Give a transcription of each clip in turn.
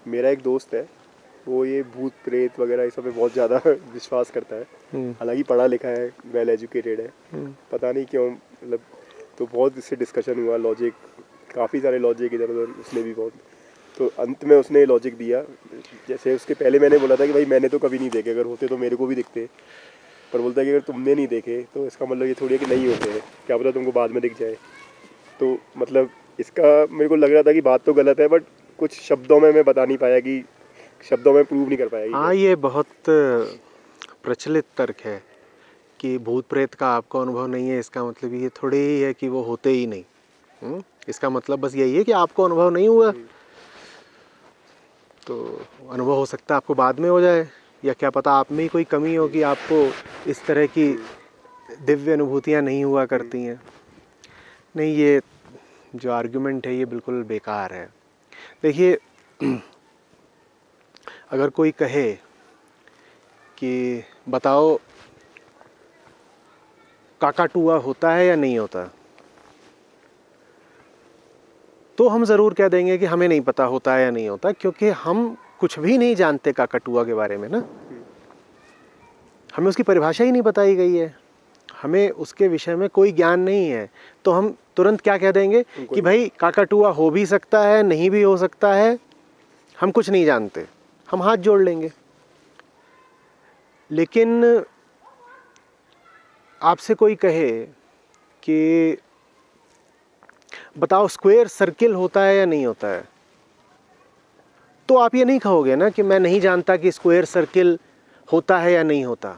मेरा एक दोस्त है, वो ये भूत प्रेत वगैरह ये सब पे बहुत ज़्यादा विश्वास करता है। हालांकि पढ़ा लिखा है, वेल एजुकेटेड है, पता नहीं क्यों, मतलब तो बहुत इससे डिस्कशन हुआ, लॉजिक, काफ़ी सारे लॉजिक इधर उधर उसने भी बहुत, तो अंत में उसने लॉजिक दिया। जैसे उसके पहले मैंने बोला था कि भाई मैंने तो कभी नहीं देखे, अगर होते तो मेरे को भी दिखते, पर बोलता है कि अगर तुमने नहीं देखे तो इसका मतलब ये थोड़ी है कि नहीं होते हैं, क्या पता तुमको बाद में दिख जाए। तो मतलब इसका मेरे को लग रहा था कि बात तो गलत है, बट कुछ शब्दों में मैं बता नहीं पाया, कि शब्दों में प्रूव नहीं कर पाया कि हाँ, ये बहुत प्रचलित तर्क है कि भूत प्रेत का आपको अनुभव नहीं है, इसका मतलब ये थोड़ी ही है कि वो होते ही नहीं। इसका मतलब बस यही है कि आपको अनुभव नहीं हुआ, तो अनुभव हो सकता है आपको बाद में हो जाए, या क्या पता आप में ही कोई कमी हो कि आपको इस तरह की दिव्य अनुभूतियाँ नहीं हुआ करती हैं। नहीं, ये जो आर्गुमेंट है ये बिल्कुल बेकार है। देखिए, अगर कोई कहे कि बताओ काकाटूआ होता है या नहीं होता, तो हम ज़रूर कह देंगे कि हमें नहीं पता होता है या नहीं होता, क्योंकि हम कुछ भी नहीं जानते काकाटूआ के बारे में ना। हमें उसकी परिभाषा ही नहीं बताई गई है, हमें उसके विषय में कोई ज्ञान नहीं है, तो हम तुरंत क्या कह देंगे कि भाई काकाटूआ हो भी सकता है, नहीं भी हो सकता है, हम कुछ नहीं जानते, हम हाथ जोड़ लेंगे। लेकिन आपसे कोई कहे कि बताओ स्क्वायर सर्किल होता है या नहीं होता है, तो आप ये नहीं कहोगे ना कि मैं नहीं जानता कि स्क्वायर सर्किल होता है या नहीं होता।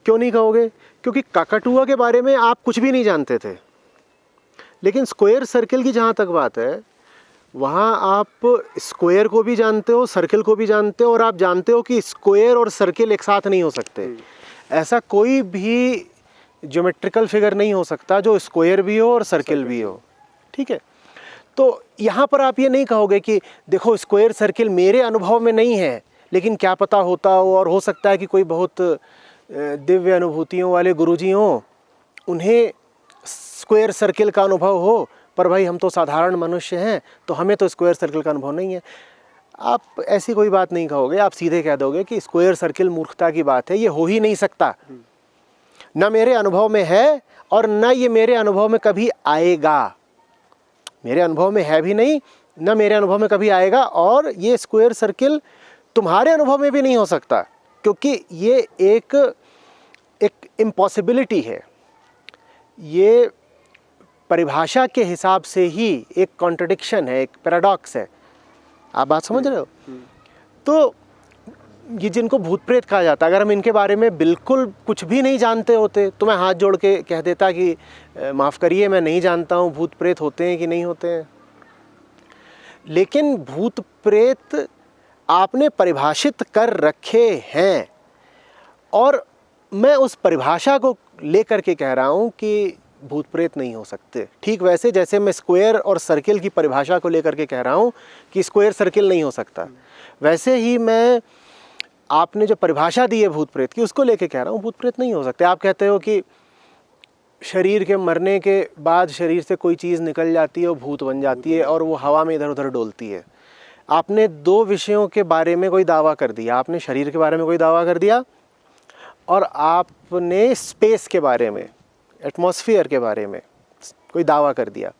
क्यों नहीं कहोगे? क्योंकि काकाटूआ के बारे में आप कुछ भी नहीं जानते थे, लेकिन स्क्वायर सर्किल की जहाँ तक बात है, वहाँ आप स्क्वायर को भी जानते हो, सर्किल को भी जानते हो, और आप जानते हो कि स्क्वायर और सर्किल एक साथ नहीं हो सकते। ऐसा कोई भी ज्योमेट्रिकल फिगर नहीं हो सकता जो स्क्वायर भी हो और सर्किल भी हो। ठीक है, तो यहाँ पर आप ये नहीं कहोगे कि देखो स्क्वायर सर्किल मेरे अनुभव में नहीं है, लेकिन क्या पता होता हो, और हो सकता है कि कोई बहुत दिव्य अनुभूतियों वाले गुरुजी हों, उन्हें स्क्वायर सर्किल का अनुभव हो, पर भाई हम तो साधारण मनुष्य हैं, तो हमें तो स्क्वायर सर्किल का अनुभव नहीं है। आप ऐसी कोई बात नहीं कहोगे, आप सीधे कह दोगे कि स्क्वायर सर्किल मूर्खता की बात है, ये हो ही नहीं सकता, न मेरे अनुभव में है और न ये मेरे अनुभव में कभी आएगा। मेरे अनुभव में है भी नहीं, न मेरे अनुभव में कभी आएगा, और ये स्क्वायर सर्किल तुम्हारे अनुभव में भी नहीं हो सकता, क्योंकि ये एक इम्पॉसिबिलिटी है। ये परिभाषा के हिसाब से ही एक कॉन्ट्रडिक्शन है, एक पैराडॉक्स है। आप बात समझ रहे हो? तो ये जिनको भूत प्रेत कहा जाता है, अगर हम इनके बारे में बिल्कुल कुछ भी नहीं जानते होते, तो मैं हाथ जोड़ के कह देता कि माफ़ करिए, मैं नहीं जानता हूँ भूत प्रेत होते हैं कि नहीं होते हैं। लेकिन भूत प्रेत आपने परिभाषित कर रखे हैं, और मैं उस परिभाषा को लेकर के कह रहा हूँ कि भूत प्रेत नहीं हो सकते। ठीक वैसे जैसे मैं स्क्वायर और सर्किल की परिभाषा को लेकर के कह रहा हूँ कि स्क्वायर सर्किल नहीं हो सकता, वैसे ही मैं आपने जो परिभाषा दी है भूत प्रेत की, उसको लेके कह रहा हूँ भूत प्रेत नहीं हो सकते। आप कहते हो कि शरीर के मरने के बाद शरीर से कोई चीज़ निकल जाती है, वो भूत बन जाती है और वो हवा में इधर उधर डोलती है। आपने दो विषयों के बारे में कोई दावा कर दिया, आपने शरीर के बारे में कोई दावा कर दिया, और आपने स्पेस के बारे में, एटमॉस्फेयर के बारे में कोई दावा कर दिया।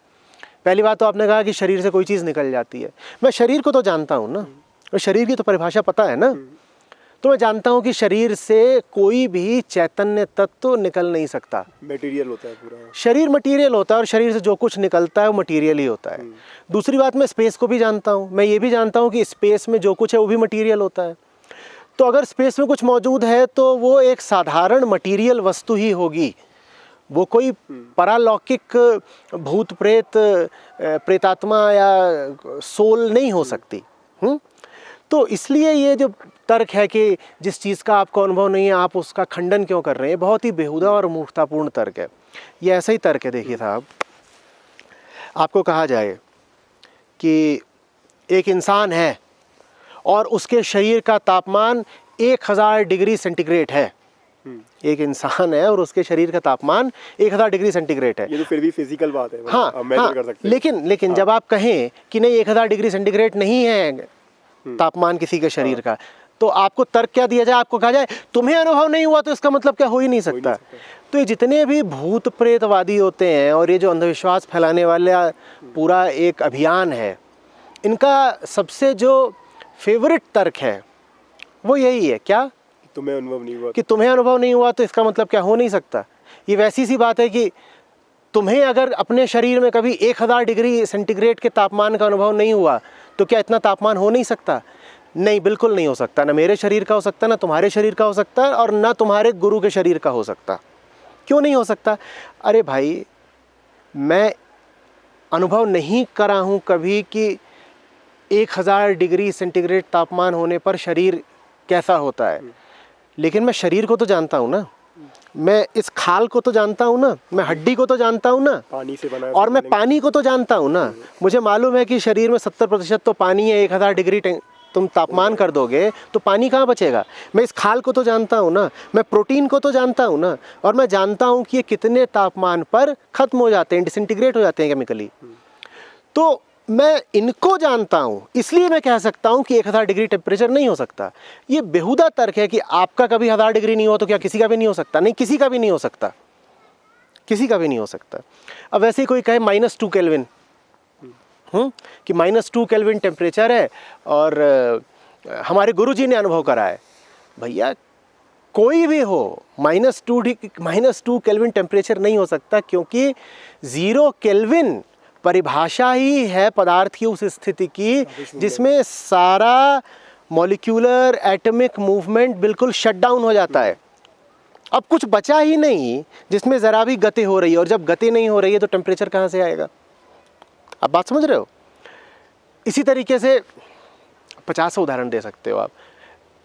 पहली बात तो आपने कहा कि शरीर से कोई चीज़ निकल जाती है। मैं शरीर को तो जानता हूँ ना, और शरीर की तो परिभाषा पता है ना, तो मैं जानता हूँ कि शरीर से कोई भी चैतन्य तत्व निकल नहीं सकता। मटेरियल होता है पूरा, शरीर मटेरियल होता है, और शरीर से जो कुछ निकलता है वो मटेरियल ही होता है। दूसरी बात, मैं स्पेस को भी जानता हूँ, मैं ये भी जानता हूँ कि स्पेस में जो कुछ है वो भी मटेरियल होता है। तो अगर स्पेस में कुछ मौजूद है तो वो एक साधारण मटेरियल वस्तु ही होगी, वो कोई परालौकिक भूत प्रेत प्रेतात्मा या सोल नहीं हो सकती। तो इसलिए ये जो तर्क है कि जिस चीज़ का आपको अनुभव नहीं है आप उसका खंडन क्यों कर रहे हैं, बहुत ही बेहुदा और मूर्खतापूर्ण तर्क है। ये ऐसा ही तर्क है। देखिए साहब, आपको कहा जाए कि एक इंसान है और उसके शरीर का तापमान 1000 डिग्री सेंटीग्रेड है, एक इंसान है और उसके शरीर का तापमान 1000 डिग्री सेंटीग्रेड है। ये तो फिर भी फिजिकल बात है, हाँ, हम मेजर कर सकते हैं। लेकिन जब आप कहें कि नहीं 1000 डिग्री सेंटीग्रेड नहीं है तापमान किसी के शरीर का, तो आपको तर्क क्या दिया जाए? आपको कहा जाए तुम्हें अनुभव नहीं हुआ तो इसका मतलब क्या हो ही नहीं सकता। तो ये जितने भी भूत प्रेतवादी होते हैं और ये जो अंधविश्वास फैलाने वाला पूरा एक अभियान है, इनका सबसे जो फेवरेट तर्क है वो यही है, क्या? तुम्हें अनुभव नहीं हुआ कि तुम्हें अनुभव नहीं हुआ तो इसका मतलब क्या हो नहीं सकता। ये वैसी सी बात है कि तुम्हें अगर अपने शरीर में कभी 1000 डिग्री सेंटीग्रेड के तापमान का अनुभव नहीं हुआ तो क्या इतना तापमान हो नहीं सकता? नहीं, बिल्कुल नहीं हो सकता। ना मेरे शरीर का हो सकता, ना तुम्हारे शरीर का हो सकता, और ना तुम्हारे गुरु के शरीर का हो सकता। क्यों नहीं हो सकता? अरे भाई, मैं अनुभव नहीं करा हूँ कभी कि 1000 डिग्री सेंटीग्रेड तापमान होने पर शरीर कैसा होता है, लेकिन मैं शरीर को तो जानता हूँ ना, मैं इस खाल को तो जानता हूँ ना, मैं हड्डी को तो जानता हूँ ना, पानी से बना है, और मैं पानी को तो जानता हूँ ना। मुझे मालूम है कि शरीर में 70% तो पानी है। 1000 डिग्री तुम तापमान कर दोगे तो पानी कहाँ बचेगा? मैं इस खाल को तो जानता हूँ ना, मैं प्रोटीन को तो जानता हूँ ना, और मैं जानता हूँ कि ये कितने तापमान पर ख़त्म हो जाते हैं, डिसइंटीग्रेट हो जाते हैं केमिकली। तो मैं इनको जानता हूँ, इसलिए मैं कह सकता हूँ कि 1000 डिग्री टेम्परेचर नहीं हो सकता। ये बेहुदा तर्क है कि आपका कभी 1000 डिग्री नहीं हो तो क्या किसी का भी नहीं हो सकता? नहीं, किसी का भी नहीं हो सकता, किसी का भी नहीं हो सकता। अब वैसे ही कोई कहे -2 केल्विन, कि -2 केल्विन टेम्परेचर है और हमारे गुरुजी ने अनुभव करा है। भैया, कोई भी हो, -2 केल्विन टेम्परेचर नहीं हो सकता, क्योंकि 0 केल्विन परिभाषा ही है पदार्थ की उस स्थिति की जिसमें सारा मॉलिक्यूलर एटॉमिक मूवमेंट बिल्कुल शट डाउन हो जाता है। अब कुछ बचा ही नहीं जिसमें ज़रा भी गति हो रही है, और जब गति नहीं हो रही है तो टेम्परेचर कहाँ से आएगा? आप बात समझ रहे हो? इसी तरीके से 50 उदाहरण दे सकते हो आप।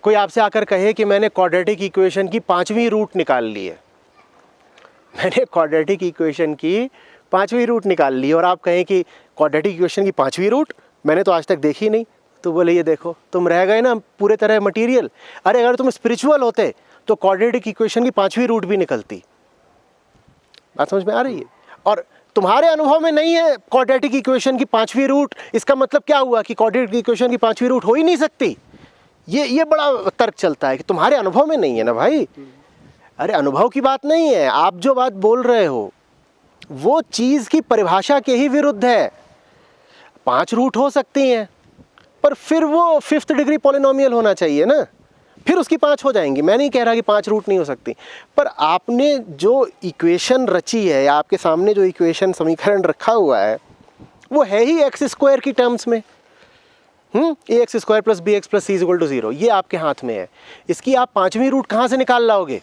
कोई आपसे आकर कहे कि मैंने क्वाड्रेटिक इक्वेशन की 5वीं रूट निकाल ली है, मैंने क्वाड्रेटिक इक्वेशन की 5वीं रूट निकाल ली, और आप कहें कि क्वाड्रेटिक इक्वेशन की 5वीं रूट मैंने तो आज तक देखी नहीं, तो बोले ये देखो तुम रह गए ना पूरे तरह मटीरियल। अरे अगर तुम स्पिरिचुअल होते तो क्वाड्रेटिक इक्वेशन की 5वीं रूट भी निकलती। बात समझ में आ रही है? और तुम्हारे अनुभव में नहीं है क्वाड्रेटिक इक्वेशन की 5वीं रूट, इसका मतलब क्या हुआ कि क्वाड्रेटिक इक्वेशन की 5वीं रूट हो ही नहीं सकती। ये बड़ा तर्क चलता है कि तुम्हारे अनुभव में नहीं है ना भाई। अरे अनुभव की बात नहीं है, आप जो बात बोल रहे हो वो चीज़ की परिभाषा के ही विरुद्ध है। 5 रूट हो सकती हैं, पर फिर वो 5th डिग्री पॉलिनोमियल होना चाहिए ना, फिर उसकी 5 हो जाएंगी। मैं नहीं कह रहा कि 5 रूट नहीं हो सकती, पर आपने जो इक्वेशन रची है, आपके सामने जो इक्वेशन समीकरण रखा हुआ है, वो है ही x² की टर्म्स में। ax² + bx + c = 0, ये आपके हाथ में है। इसकी आप 5वीं रूट कहाँ से निकाल लाओगे?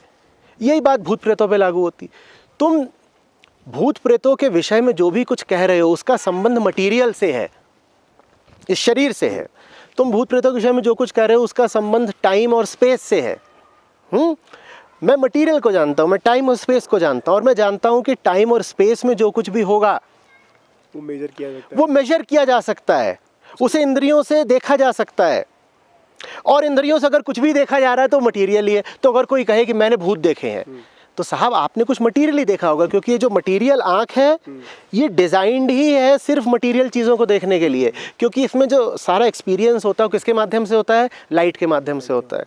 यही बात भूत प्रेतों पे लागू होती। तुम भूत प्रेतों के विषय में जो भी कुछ कह रहे हो उसका संबंध मटीरियल से है, इस शरीर से है। तुम भूत प्रेतों के विषय में जो कुछ कह रहे हो उसका संबंध टाइम और स्पेस से है। मैं मटीरियल को जानता हूँ, मैं टाइम और स्पेस को जानता हूँ, और मैं जानता हूँ कि टाइम और स्पेस में जो कुछ भी होगा वो मेजर किया जाता है, वो मेजर किया जा सकता है, उसे इंद्रियों से देखा जा सकता है। और इंद्रियों से अगर कुछ भी देखा जा रहा है तो मटीरियल ही है। तो अगर कोई कहे कि मैंने भूत देखे हैं, तो साहब आपने कुछ मटीरियल ही देखा होगा, क्योंकि ये जो मटीरियल आँख है ये डिज़ाइंड ही है सिर्फ मटीरियल चीज़ों को देखने के लिए, क्योंकि इसमें जो सारा एक्सपीरियंस होता है किसके माध्यम से होता है? लाइट के माध्यम से होता है।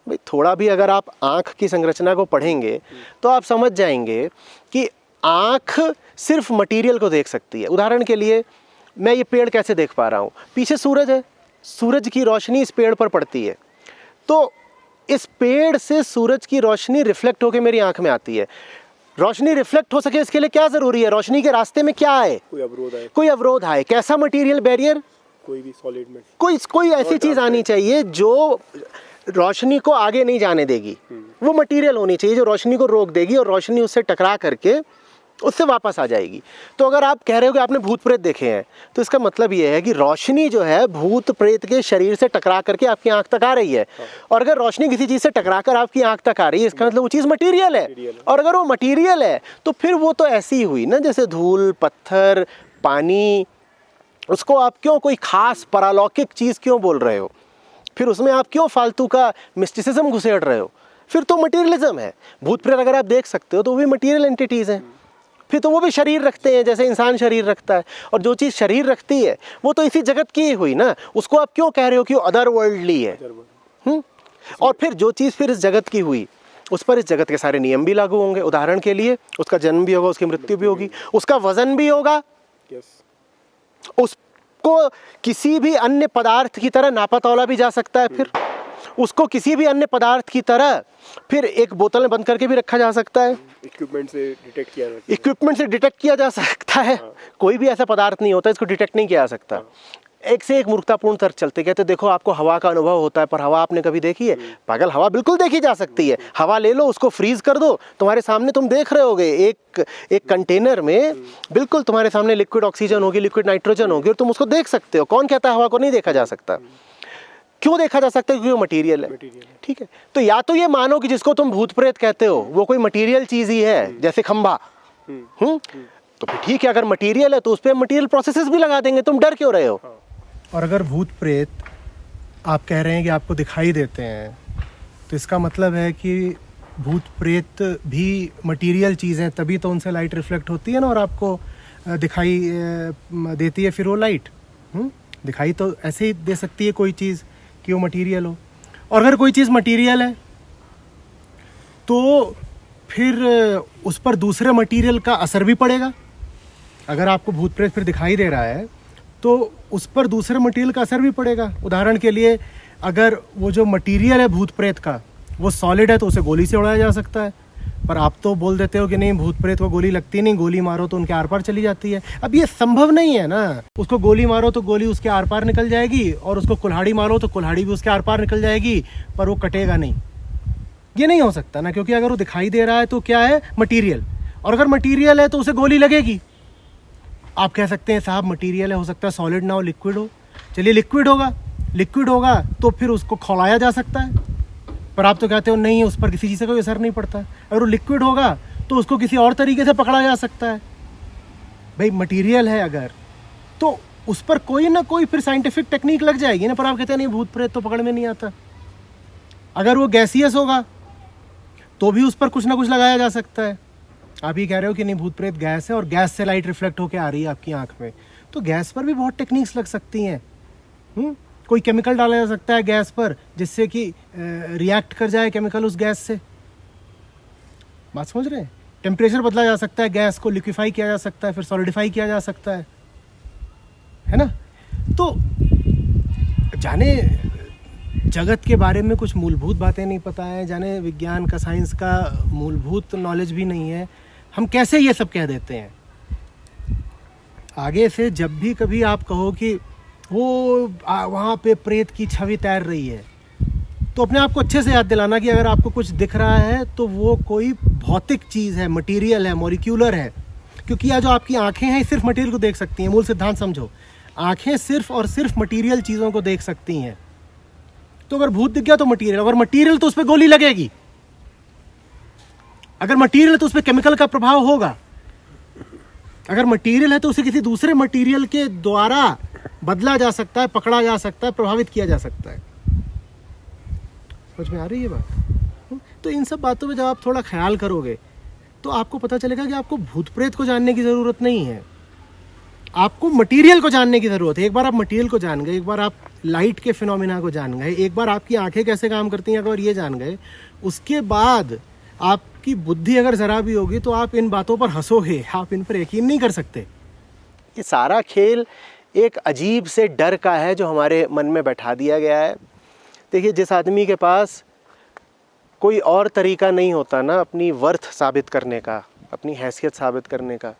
भाई थोड़ा भी अगर आप आँख की संरचना को पढ़ेंगे तो आप समझ जाएंगे कि आँख सिर्फ मटीरियल को देख सकती है। उदाहरण के लिए मैं ये पेड़ कैसे देख पा रहा हूँ? पीछे सूरज है, सूरज की रोशनी इस पेड़ पर पड़ती है, तो इस पेड़ से सूरज की रोशनी रिफ्लेक्ट होकर मेरी आंख में आती है। रोशनी रिफ्लेक्ट हो सके इसके लिए क्या ज़रूरी है? रोशनी के रास्ते में क्या आए? कोई अवरोध आए। कैसा मटेरियल बैरियर? कोई भी सॉलिड में कोई ऐसी चीज़ आनी चाहिए जो रोशनी को आगे नहीं जाने देगी। वो मटेरियल होनी चाहिए जो रोशनी को रोक देगी और रोशनी उससे टकरा करके उससे वापस आ जाएगी। तो अगर आप कह रहे हो कि आपने भूत प्रेत देखे हैं, तो इसका मतलब ये है कि रोशनी जो है भूत प्रेत के शरीर से टकरा करके आपकी आंख तक आ रही है। और अगर रोशनी किसी चीज़ से टकरा कर आपकी आंख तक आ रही है, इसका मतलब वो चीज़ मटीरियल है। और अगर वो मटीरियल है तो फिर वो तो ऐसी ही हुई ना, जैसे धूल, पत्थर, पानी। उसको आप क्यों कोई खास परालौकिक चीज़ क्यों बोल रहे हो? फिर उसमें आप क्यों फालतू का मिस्टिसिज्म घुसेड़ रहे हो? फिर तो मटीरियलिज्म है। भूत प्रेत अगर आप देख सकते हो तो वो भी मटीरियल एंटिटीज़ हैं, फिर तो वो भी शरीर रखते हैं जैसे इंसान शरीर रखता है। और जो चीज़ शरीर रखती है वो तो इसी जगत की ही हुई ना, उसको आप क्यों कह रहे हो कि वो अदर वर्ल्डली है? और फिर जो चीज़ फिर इस जगत की हुई उस पर इस जगत के सारे नियम भी लागू होंगे। उदाहरण के लिए उसका जन्म भी होगा, उसकी मृत्यु भी होगी, उसका वजन भी होगा, उसको किसी भी अन्य पदार्थ की तरह नापा तौला भी जा सकता है, फिर उसको किसी भी अन्य पदार्थ की तरह फिर एक बोतल में बंद करके भी रखा जा सकता है। इक्विपमेंट से डिटेक्ट किया जा सकता है। कोई भी ऐसा पदार्थ नहीं होता इसको डिटेक्ट नहीं किया जा सकता। एक से एक मूर्खतापूर्ण तर्क चलते, कहते देखो आपको हवा का अनुभव होता है, पर हवा आपने कभी देखी है? पागल, हवा बिल्कुल देखी जा सकती है। हवा ले लो, उसको फ्रीज कर दो, तुम्हारे सामने तुम देख रहे होगे एक कंटेनर में बिल्कुल तुम्हारे सामने लिक्विड ऑक्सीजन होगी, लिक्विड नाइट्रोजन होगी, और तुम उसको देख सकते हो। कौन कहता है हवा को नहीं देखा जा सकता? क्यों देखा जा सकता है? क्योंकि वो मटीरियल है। ठीक है, तो या तो ये मानो कि जिसको तुम भूत प्रेत कहते हो वो कोई मटीरियल चीज ही है, जैसे खंभा, तो फिर ठीक है, अगर मटीरियल है तो उस पर मटीरियल प्रोसेसेस भी लगा देंगे, तुम डर क्यों रहे हो? और अगर भूत प्रेत आप कह रहे हैं कि आपको दिखाई देते हैं, तो इसका मतलब है कि भूत प्रेत भी मटीरियल चीज़ हैं, तभी तो उनसे लाइट रिफ्लेक्ट होती है ना, और आपको दिखाई देती है फिर वो लाइट। दिखाई तो ऐसे ही दे सकती है कोई चीज़ कि वो मटीरियल हो। और अगर कोई चीज़ मटीरियल है तो फिर उस पर दूसरे मटीरियल का असर भी पड़ेगा। अगर आपको भूत प्रेत फिर दिखाई दे रहा है तो उस पर दूसरे मटीरियल का असर भी पड़ेगा। उदाहरण के लिए, अगर वो जो मटीरियल है भूत प्रेत का वो सॉलिड है तो उसे गोली से उड़ाया जा सकता है, पर आप तो बोल देते हो कि नहीं, भूत प्रेत को गोली लगती नहीं, गोली मारो तो उनके आर पार चली जाती है। अब ये संभव नहीं है ना, उसको गोली मारो तो गोली उसके आर पार निकल जाएगी, और उसको कुल्हाड़ी मारो तो कुल्हाड़ी भी उसके आर पार निकल जाएगी, पर वो कटेगा नहीं। ये नहीं हो सकता ना, क्योंकि अगर वो दिखाई दे रहा है तो क्या है? मटीरियल। और अगर मटीरियल है तो उसे गोली लगेगी। आप कह सकते हैं साहब मटीरियल है, हो सकता है सॉलिड ना हो, लिक्विड हो। चलिए लिक्विड होगा, लिक्विड होगा तो फिर उसको खौलाया जा सकता है, पर आप तो कहते हो नहीं, उस पर किसी चीज़ का कोई असर नहीं पड़ता। अगर वो लिक्विड होगा तो उसको किसी और तरीके से पकड़ा जा सकता है। भाई मटीरियल है अगर, तो उस पर कोई ना कोई फिर साइंटिफिक टेक्निक लग जाएगी ना, पर आप कहते हैं नहीं, भूत प्रेत तो पकड़ में नहीं आता। अगर वो गैसियस होगा तो भी उस पर कुछ ना कुछ लगाया जा सकता है। आप ये कह रहे हो कि नहीं, भूत प्रेत गैस है और गैस से लाइट रिफ्लेक्ट होकर आ रही है आपकी आंख में, तो गैस पर भी बहुत टेक्निक्स लग सकती हैं। कोई केमिकल डाला जा सकता है गैस पर जिससे कि रिएक्ट कर जाए केमिकल उस गैस से। बात समझ रहे हैं? टेम्परेचर बदला जा सकता है, गैस को लिक्विफाई किया जा सकता है, फिर सॉलिडिफाई किया जा सकता है ना। तो जाने जगत के बारे में कुछ मूलभूत बातें नहीं पता है, जाने विज्ञान का, साइंस का मूलभूत नॉलेज भी नहीं है, हम कैसे ये सब कह देते हैं? आगे से जब भी कभी आप कहो कि वो वहाँ पे प्रेत की छवि तैर रही है, तो अपने आप को अच्छे से याद दिलाना कि अगर आपको कुछ दिख रहा है तो वो कोई भौतिक चीज़ है, मटेरियल है, मॉलिक्यूलर है। क्योंकि यह जो आपकी आंखें हैं सिर्फ मटेरियल को देख सकती हैं। मूल सिद्धांत समझो, आंखें सिर्फ और सिर्फ मटेरियल चीज़ों को देख सकती हैं। तो अगर भूत दिख गया तो मटेरियल, अगर मटेरियल तो उस पर गोली लगेगी, अगर मटेरियल है तो उस पर केमिकल का प्रभाव होगा, अगर मटेरियल है तो उसे किसी दूसरे मटेरियल के द्वारा बदला जा सकता है, पकड़ा जा सकता है, प्रभावित किया जा सकता है। समझ में आ रही है बात? तो इन सब बातों में जब आप थोड़ा ख्याल करोगे तो आपको पता चलेगा कि आपको भूत प्रेत को जानने की ज़रूरत नहीं है, आपको मटेरियल को जानने की ज़रूरत है। एक बार आप मटेरियल को जान गए, एक बार आप लाइट के फिनोमिना को जान गए, एक बार आपकी आंखें कैसे काम करती हैं अगर ये जान गए, उसके बाद आपकी बुद्धि अगर ज़रा भी होगी तो आप इन बातों पर हंसोगे, आप इन पर यकीन नहीं कर सकते। ये सारा खेल एक अजीब से डर का है जो हमारे मन में बैठा दिया गया है। देखिए, जिस आदमी के पास कोई और तरीका नहीं होता ना अपनी वर्थ साबित करने का, अपनी हैसियत साबित करने का,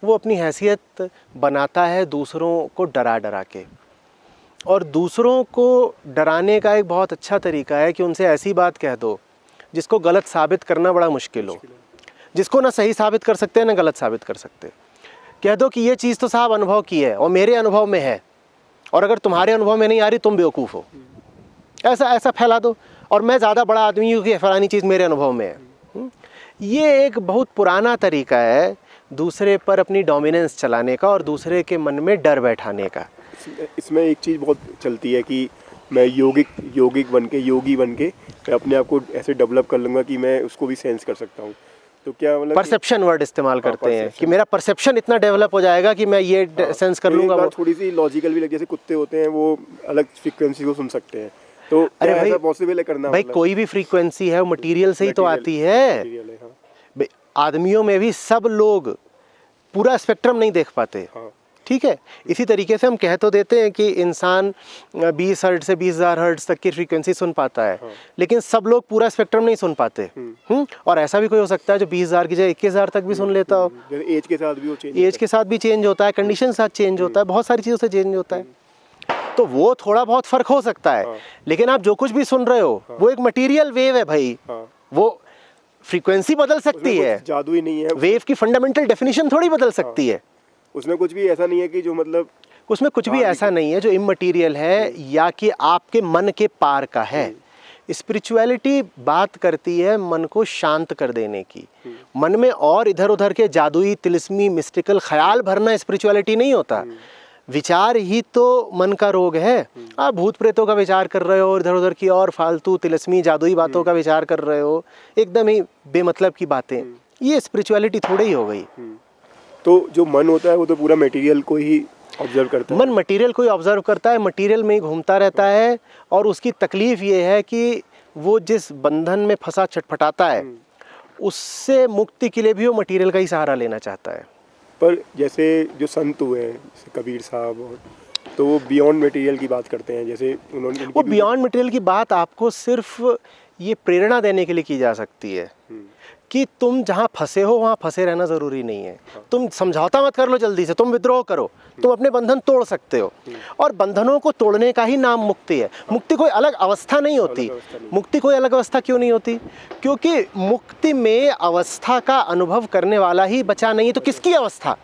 वो अपनी हैसियत बनाता है दूसरों को डरा डरा के। और दूसरों को डराने का एक बहुत अच्छा तरीका है कि उनसे ऐसी बात कह दो जिसको गलत साबित करना बड़ा मुश्किल हो, जिसको ना सही साबित कर सकते हैं ना गलत साबित कर सकते। कह दो कि ये चीज़ तो साहब अनुभव की है और मेरे अनुभव में है, और अगर तुम्हारे अनुभव में नहीं आ रही तुम बेवकूफ़ हो, ऐसा फैला दो, और मैं ज़्यादा बड़ा आदमी हूँ कि फलानी चीज़ मेरे अनुभव में है। ये एक बहुत पुराना तरीका है दूसरे पर अपनी डोमिनेंस चलाने का और दूसरे के मन में डर बैठाने का। इसमें एक चीज़ बहुत चलती है कि मैं योगी बन के मैं अपने आप को ऐसे डेवलप कर लूँगा कि मैं उसको भी सेंस कर सकता हूँ। तो क्या मतलब परसेप्शन वर्ड इस्तेमाल करते हैं कि perception। मेरा परसेप्शन इतना डेवलप हो जाएगा कि मैं ये सेंस कर तो एक लूँगा। बात थोड़ी सी लॉजिकल भी लगी, जैसे कुत्ते होते हैं वो अलग फ्रीक्वेंसी को सुन सकते हैं, तो अरे क्या भाई, ऐसा पॉसिबल है करना? भाई मतलब कोई भी फ्रीक्वेंसी है वो मटेरियल से ही तो आती है। material है, हाँ। भाई, आदमियों में भी सब लोग पूरा स्पेक्ट्रम नहीं देख पाते, हाँ। ठीक है। इसी तरीके से हम कह तो देते हैं कि इंसान 20 हर्ट्ज से 20,000 हर्ट्ज तक की फ्रीक्वेंसी सुन पाता है, लेकिन सब लोग पूरा स्पेक्ट्रम नहीं सुन पाते। और ऐसा भी कोई हो सकता है जो 20,000 की जगह 21,000 तक भी सुन लेता हो। जैसे एज के साथ भी वो चेंज एज के साथ भी चेंज होता है, कंडीशन के साथ चेंज होता है, बहुत सारी चीज़ों से चेंज होता है। तो वो थोड़ा बहुत फर्क हो सकता है, लेकिन आप जो कुछ भी सुन रहे हो वो एक मटेरियल वेव है भाई। वो फ्रीक्वेंसी बदल सकती है, जादू ही नहीं है वेव की फंडामेंटल डेफिनेशन थोड़ी बदल सकती है। उसमें, कुछ भी ऐसा नहीं है कि जो मतलब उसमें कुछ भी ऐसा नहीं है जो इममटीरियल है या कि आपके मन के पार का है। स्पिरिचुअलिटी बात करती है मन को शांत कर देने की। मन में और इधर उधर के जादुई तिलिस्मी मिस्टिकल ख्याल भरना स्पिरिचुअलिटी नहीं होता। विचार ही तो मन का रोग है। आप भूत प्रेतों का विचार कर रहे हो, इधर उधर की और फालतू तिलिस्मी जादुई बातों का विचार कर रहे हो, एकदम ही बेमतलब की बातें, ये स्पिरिचुअलिटी थोड़ी ही हो गई। तो जो मन होता है वो तो पूरा मटेरियल को ही ऑब्जर्व करता है। मन मटेरियल को ही ऑब्जर्व करता है, मटेरियल में ही घूमता रहता है, और उसकी तकलीफ ये है कि वो जिस बंधन में फंसा छटपटाता है उससे मुक्ति के लिए भी वो मटेरियल का ही सहारा लेना चाहता है। पर जैसे जो संत हुए हैं, जैसे कबीर साहब, और तो वो बियॉन्ड मटेरियल की बात करते हैं। जैसे उन्होंने वो बियॉन्ड मटेरियल की बात आपको सिर्फ ये प्रेरणा देने के लिए की जा सकती है कि तुम जहाँ फंसे हो वहाँ फंसे रहना ज़रूरी नहीं है। तुम समझौता मत कर लो जल्दी से, तुम विद्रोह करो, तुम अपने बंधन तोड़ सकते हो। और बंधनों को तोड़ने का ही नाम मुक्ति है। मुक्ति कोई अलग अवस्था नहीं होती। मुक्ति कोई अलग अवस्था क्यों नहीं होती? क्योंकि मुक्ति में अवस्था का अनुभव करने वाला ही बचा नहीं है, तो किसकी अवस्था?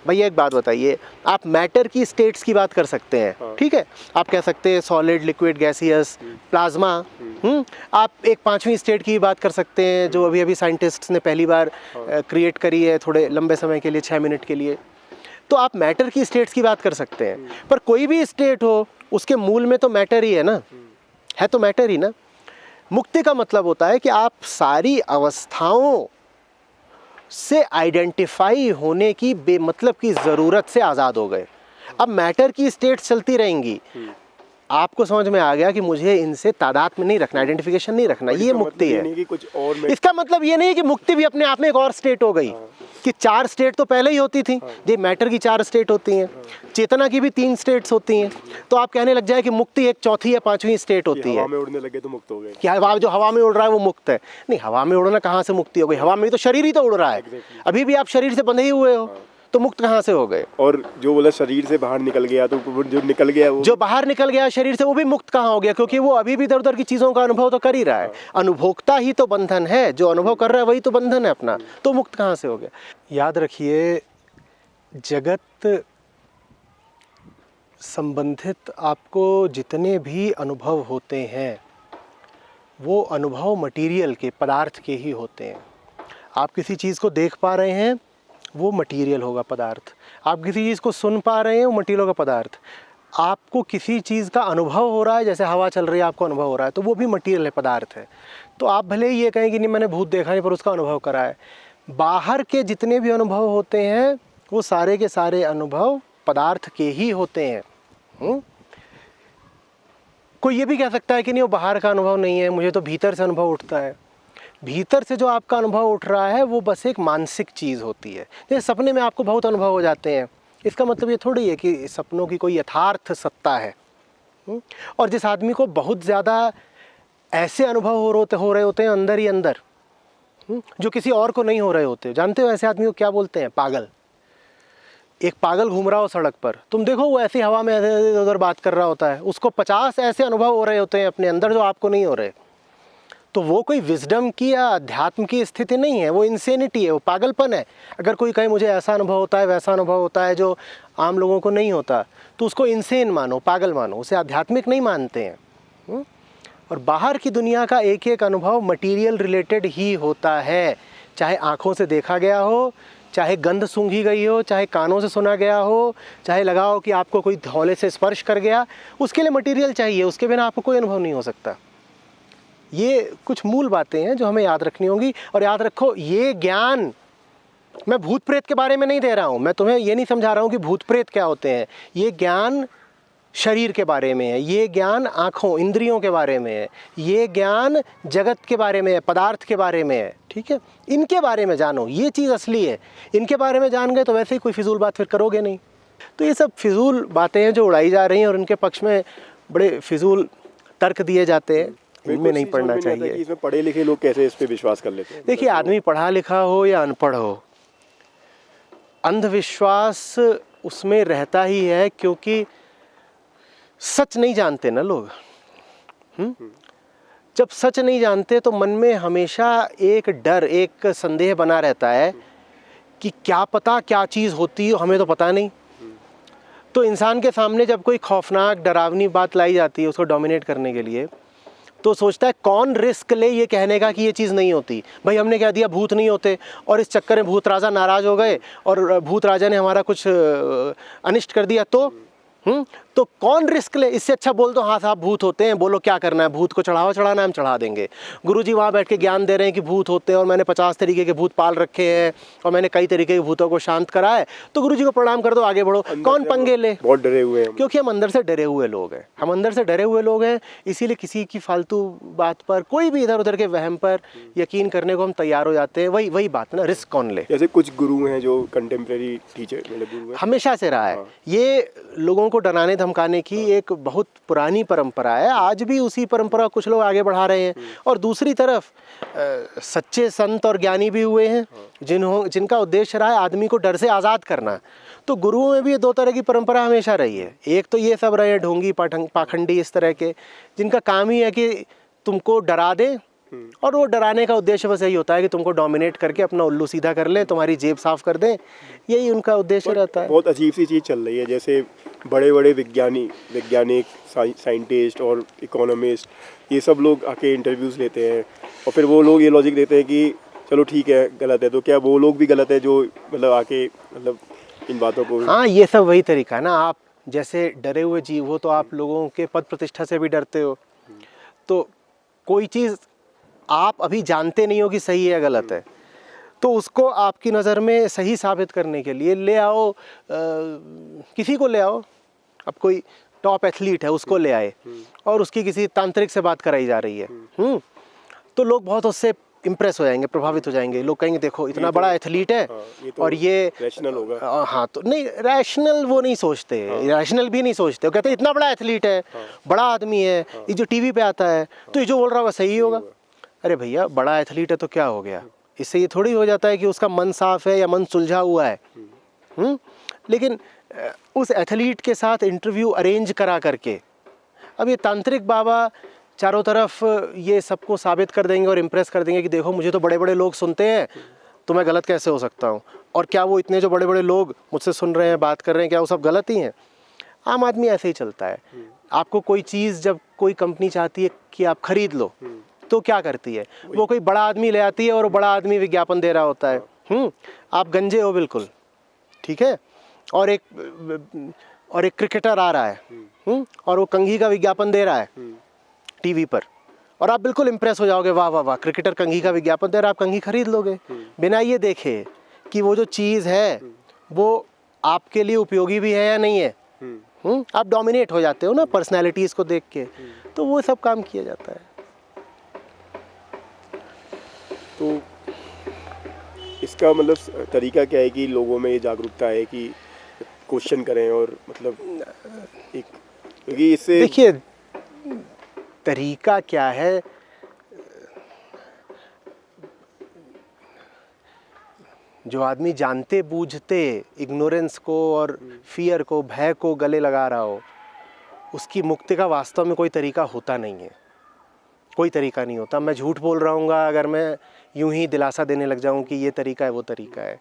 भैया एक बात बताइए, आप मैटर की स्टेट्स की बात कर सकते हैं, ठीक है, आप कह सकते हैं सॉलिड, लिक्विड, गैसियस, प्लाज्मा। आप एक 5वीं स्टेट की बात कर सकते हैं जो अभी अभी साइंटिस्ट्स ने पहली बार क्रिएट करी है, थोड़े लंबे समय के लिए, 6 मिनट के लिए। तो आप मैटर की स्टेट्स की बात कर सकते हैं, पर कोई भी स्टेट हो उसके मूल में तो मैटर ही है ना, है तो मैटर ही ना। मुक्ति का मतलब होता है कि आप सारी अवस्थाओं से आइडेंटिफाई होने की बेमतलब की ज़रूरत से आज़ाद हो गए। अब मैटर की स्टेट्स चलती रहेंगी, आपको समझ में आ गया कि मुझे इनसे तादाद में नहीं रखना, आइडेंटिफिकेशन नहीं रखना, ये मुक्ति है। नहीं कि कुछ और इसका मतलब ये नहीं कि मुक्ति भी अपने आप में एक और स्टेट हो गई, कि 4 स्टेट तो पहले ही होती थी। ये मैटर की 4 स्टेट होती हैं, चेतना की भी 3 स्टेट्स होती हैं। तो आप कहने लग जाए कि मुक्ति एक 4थी या 5वीं स्टेट होती है। हवा में उड़ने लगे तो मुक्त हो गए। कि हवा, जो हवा में उड़ रहा है वो मुक्त है? नहीं, हवा में उड़ना कहाँ से मुक्ति हो गई? हवा में तो शरीर ही तो उड़ रहा है। अभी भी आप शरीर से बंधे ही हुए हो, तो मुक्त कहाँ से हो गए? और जो बोला शरीर से बाहर निकल गया, तो जो निकल गया वो, जो बाहर निकल गया शरीर से, वो भी मुक्त कहाँ हो गया? क्योंकि वो अभी भी इधर उधर की चीज़ों का अनुभव तो कर ही रहा है। अनुभोक्ता ही तो बंधन है, जो अनुभव कर रहा है वही तो बंधन है अपना, तो मुक्त कहाँ से हो गया? याद रखिए, जगत संबंधित आपको जितने भी अनुभव होते हैं वो अनुभव मटेरियल के, पदार्थ के ही होते हैं। आप किसी चीज़ को देख पा रहे हैं, वो मटेरियल होगा, पदार्थ। आप किसी चीज़ को सुन पा रहे हैं, वो मटेरियल होगा, पदार्थ। आपको किसी चीज़ का अनुभव हो रहा है, जैसे हवा चल रही है, आपको अनुभव हो रहा है, तो वो भी मटेरियल है, पदार्थ है। तो आप भले ही ये कहें कि नहीं मैंने भूत देखा नहीं, पर उसका अनुभव करा है। बाहर के जितने भी अनुभव होते हैं वो सारे के सारे अनुभव पदार्थ के ही होते हैं। कोई ये भी कह सकता है कि नहीं वो बाहर का अनुभव नहीं है, मुझे तो भीतर से अनुभव उठता है। भीतर से जो आपका अनुभव उठ रहा है वो बस एक मानसिक चीज़ होती है। जैसे सपने में आपको बहुत अनुभव हो जाते हैं, इसका मतलब ये थोड़ी है कि सपनों की कोई यथार्थ सत्ता है। और जिस आदमी को बहुत ज़्यादा ऐसे अनुभव हो रहे होते हैं अंदर ही अंदर, जो किसी और को नहीं हो रहे होते, जानते हो ऐसे आदमी को क्या बोलते हैं? पागल। एक पागल घूम रहा हो सड़क पर, तुम देखो वो ऐसी हवा में उधर बात कर रहा होता है, उसको 50 ऐसे अनुभव हो रहे होते हैं अपने अंदर जो आपको नहीं हो रहे। तो वो कोई विजडम की या अध्यात्म की स्थिति नहीं है, वो इंसेनिटी है, वो पागलपन है। अगर कोई कहे मुझे ऐसा अनुभव होता है, वैसा अनुभव होता है जो आम लोगों को नहीं होता, तो उसको इंसेन मानो, पागल मानो, उसे आध्यात्मिक नहीं मानते हैं। और बाहर की दुनिया का एक एक अनुभव मटेरियल रिलेटेड ही होता है, चाहे आँखों से देखा गया हो, चाहे गंध सूंघी गई हो, चाहे कानों से सुना गया हो, चाहे लगा हो कि आपको कोई हौले से स्पर्श कर गया, उसके लिए मटेरियल चाहिए, उसके बिना आपको कोई अनुभव नहीं हो सकता। ये कुछ मूल बातें हैं जो हमें याद रखनी होंगी। और याद रखो, ये ज्ञान मैं भूत प्रेत के बारे में नहीं दे रहा हूँ, मैं तुम्हें ये नहीं समझा रहा हूँ कि भूत प्रेत क्या होते हैं। ये ज्ञान शरीर के बारे में है, ये ज्ञान आँखों इंद्रियों के बारे में है, ये ज्ञान जगत के बारे में है, पदार्थ के बारे में है, ठीक है। इनके बारे में जानो, ये चीज़ असली है। इनके बारे में जान गए तो वैसे ही कोई फिजूल बात फिर करोगे नहीं। तो ये सब फिजूल बातें हैं जो उड़ाई जा रही हैं और उनके पक्ष में बड़े फिजूल तर्क दिए जाते हैं, इनमें नहीं पढ़ना चाहिए। इसमें पढ़े लिखे लोग कैसे इस पे विश्वास कर लेते हैं? देखिए, आदमी पढ़ा लिखा हो या अनपढ़ हो, अंधविश्वास उसमें रहता ही है, क्योंकि सच नहीं जानते ना लोग। जब सच नहीं जानते तो मन में हमेशा एक डर, एक संदेह बना रहता है कि क्या पता क्या चीज़ होती है, हमें तो पता नहीं। तो इंसान के सामने जब कोई खौफनाक डरावनी बात लाई जाती है उसको डोमिनेट करने के लिए, तो सोचता है कौन रिस्क ले ये कहने का कि ये चीज़ नहीं होती। भाई हमने कह दिया भूत नहीं होते, और इस चक्कर में भूत राजा नाराज़ हो गए और भूत राजा ने हमारा कुछ अनिष्ट कर दिया, तो कौन रिस्क ले। इससे अच्छा बोल दो हाँ साहब भूत होते हैं, बोलो क्या करना है, भूत को चढ़ाना है, हम चढ़ा देंगे। गुरुजी वहाँ बैठ के ज्ञान दे रहे हैं कि भूत होते हैं और मैंने 50 तरीके के भूत पाल रखे हैं और मैंने कई तरीके के भूतों को शांत करा है, तो गुरुजी को प्रणाम कर दो, आगे बढ़ो। कौन पंगे ले? बहुत डरे हुए हैं, क्योंकि हम अंदर से डरे हुए लोग हैं, हम अंदर से डरे हुए लोग हैं। इसीलिए किसी की फालतू बात पर, कोई भी इधर उधर के वहम पर यकीन करने को हम तैयार हो जाते हैं। वही बात ना, रिस्क कौन ले। जैसे कुछ गुरु हैं जो कंटेम्प्रेरी टीचर मतलब गुरु हैं, हमेशा से रहा है। ये लोगों को डराने धमकाने की एक बहुत पुरानी परंपरा है, आज भी उसी परंपरा कुछ लोग आगे बढ़ा रहे हैं। और दूसरी तरफ सच्चे संत और ज्ञानी भी हुए हैं जिनका उद्देश्य रहा है आदमी को डर से आज़ाद करना। तो गुरुओं में भी ये दो तरह की परंपरा हमेशा रही है। एक तो ये सब रहे हैं ढोंगी पाखंडी इस तरह के, जिनका काम ही है कि तुमको डरा दें, और वो डराने का उद्देश्य बस यही होता है कि तुमको डोमिनेट करके अपना उल्लू सीधा कर लें, तुम्हारी जेब साफ कर दें, यही उनका उद्देश्य रहता है। बहुत अजीब सी चीज़ चल रही है, जैसे बड़े बड़े वैज्ञानिक साइंटिस्ट और इकोनॉमिस्ट ये सब लोग आके इंटरव्यूज़ लेते हैं और फिर वो लोग ये लॉजिक देते हैं कि चलो ठीक है गलत है, तो क्या वो लोग भी गलत है जो मतलब आके मतलब इन बातों को। हाँ, ये सब वही तरीका है ना। आप जैसे डरे हुए जीव हो तो आप लोगों के पद प्रतिष्ठा से भी डरते हो। तो कोई चीज़ आप अभी जानते नहीं हो कि सही है या गलत है, तो उसको आपकी नज़र में सही साबित करने के लिए ले आओ, किसी को ले आओ। अब कोई टॉप एथलीट है, उसको ले आए और उसकी किसी तांत्रिक से बात कराई जा रही है, तो लोग बहुत उससे इम्प्रेस हो जाएंगे, प्रभावित हो जाएंगे। लोग कहेंगे देखो इतना बड़ा एथलीट है, ये तो और ये रैशनल होगा। हाँ, तो नहीं, रैशनल वो नहीं सोचते, रैशनल भी नहीं सोचते। वो कहते हैं इतना बड़ा एथलीट है, बड़ा आदमी है, ये जो टीवी पे आता है, तो ये जो बोल रहा होगा सही होगा। अरे भैया, बड़ा एथलीट है तो क्या हो गया? इससे ये थोड़ी हो जाता है कि उसका मन साफ है या मन सुलझा हुआ है। लेकिन उस एथलीट के साथ इंटरव्यू अरेंज करा करके अब ये तांत्रिक बाबा चारों तरफ ये सबको साबित कर देंगे और इम्प्रेस कर देंगे कि देखो मुझे तो बड़े बड़े लोग सुनते हैं, तो मैं गलत कैसे हो सकता हूँ? और क्या वो इतने जो बड़े बड़े लोग मुझसे सुन रहे हैं, बात कर रहे हैं, क्या वो सब गलत ही हैं? आम आदमी ऐसे ही चलता है। आपको कोई चीज़ जब कोई कंपनी चाहती है कि आप खरीद लो, तो क्या करती है? वो कोई बड़ा आदमी ले आती है और वो बड़ा आदमी विज्ञापन दे रहा होता है। आप गंजे हो बिल्कुल, ठीक है, और एक क्रिकेटर आ रहा है और वो कंघी का विज्ञापन दे रहा है टीवी पर, और आप बिल्कुल इम्प्रेस हो जाओगे, वाह वाह वाह, क्रिकेटर कंघी का विज्ञापन दे रहा है, आप कंघी खरीद लोगे बिना ये देखे कि वो जो चीज़ है वो आपके लिए उपयोगी भी है या नहीं है। आप डोमिनेट हो जाते हो ना पर्सनैलिटीज़ को देख के, तो वो सब काम किया जाता है। तो इसका मतलब तरीका क्या है कि लोगों में ये जागरूकता है कि क्वेश्चन करें, और मतलब एक, क्योंकि इससे देखिए तरीका क्या है, जो आदमी जानते बूझते इग्नोरेंस को और फियर को, भय को गले लगा रहा हो, उसकी मुक्ति का वास्तव में कोई तरीका होता नहीं है, कोई तरीका नहीं होता। मैं झूठ बोल रहा हूँगा अगर मैं यूं ही दिलासा देने लग जाऊं कि ये तरीका है वो तरीका है।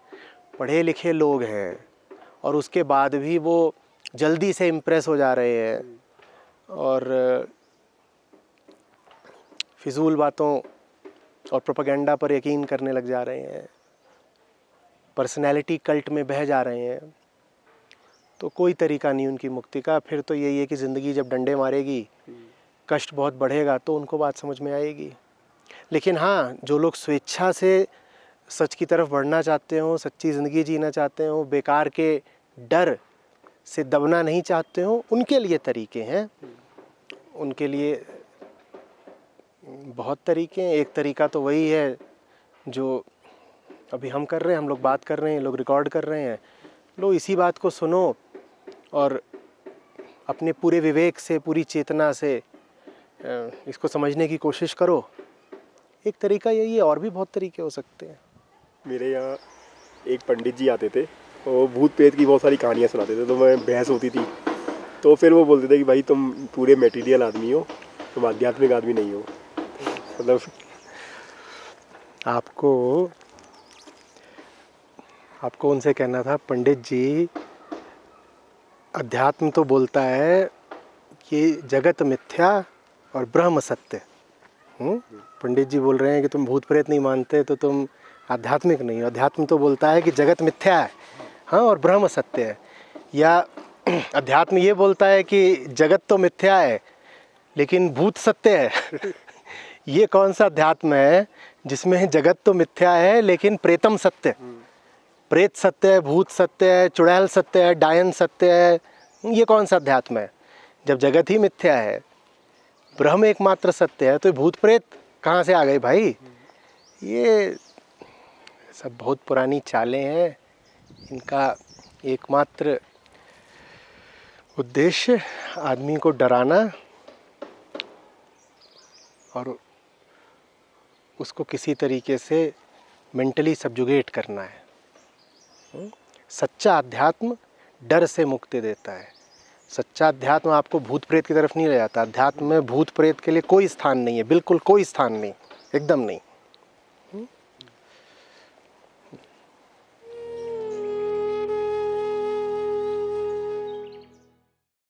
पढ़े लिखे लोग हैं और उसके बाद भी वो जल्दी से इम्प्रेस हो जा रहे हैं और फिजूल बातों और प्रोपेगेंडा पर यकीन करने लग जा रहे हैं। पर्सनैलिटी कल्ट में बह जा रहे हैं, तो कोई तरीका नहीं उनकी मुक्ति का। फिर तो यही है कि ज़िंदगी जब डंडे मारेगी, कष्ट बहुत बढ़ेगा, तो उनको बात समझ में आएगी। लेकिन हाँ, जो लोग स्वेच्छा से सच की तरफ बढ़ना चाहते हो, सच्ची ज़िंदगी जीना चाहते हो, बेकार के डर से दबना नहीं चाहते हो, उनके लिए तरीके हैं। उनके लिए बहुत तरीके हैं। एक तरीका तो वही है जो अभी हम कर रहे हैं, हम लोग बात कर रहे हैं, लोग रिकॉर्ड कर रहे हैं। लो इसी बात को सुनो और अपने पूरे विवेक से, पूरी चेतना से इसको समझने की कोशिश करो। एक तरीका यही है, और भी बहुत तरीके हो सकते हैं। मेरे यहाँ एक पंडित जी आते थे, वो भूत प्रेत की बहुत सारी कहानियाँ सुनाते थे, तो मैं बहस होती थी, तो फिर वो बोलते थे कि भाई तुम पूरे मटेरियल आदमी हो, तुम आध्यात्मिक आदमी नहीं हो। मतलब आपको उनसे कहना था, पंडित जी अध्यात्म तो बोलता है कि जगत मिथ्या और ब्रह्म सत्य। पंडित जी बोल रहे हैं कि तुम भूत प्रेत नहीं मानते तो तुम आध्यात्मिक नहीं हो। अध्यात्म तो बोलता है कि जगत मिथ्या है, हाँ, और ब्रह्म सत्य है। या अध्यात्म ये बोलता है कि जगत तो मिथ्या है लेकिन भूत सत्य है। ये कौन सा अध्यात्म है जिसमें जगत तो मिथ्या है लेकिन प्रेतम सत्य है? प्रेत सत्य है, भूत सत्य है, चुड़ैल सत्य है, डायन सत्य है। ये कौन सा अध्यात्म है? जब जगत ही मिथ्या है, ब्रह्म एकमात्र सत्य है, तो भूत प्रेत कहाँ से आ गए भाई? ये सब बहुत पुरानी चालें हैं। इनका एकमात्र उद्देश्य आदमी को डराना और उसको किसी तरीके से मेंटली सब्जुगेट करना है। सच्चा अध्यात्म डर से मुक्ति देता है। सच्चा अध्यात्म आपको भूत प्रेत की तरफ नहीं ले जाता। अध्यात्म में भूत प्रेत के लिए कोई स्थान नहीं है, बिल्कुल कोई स्थान नहीं, एकदम नहीं।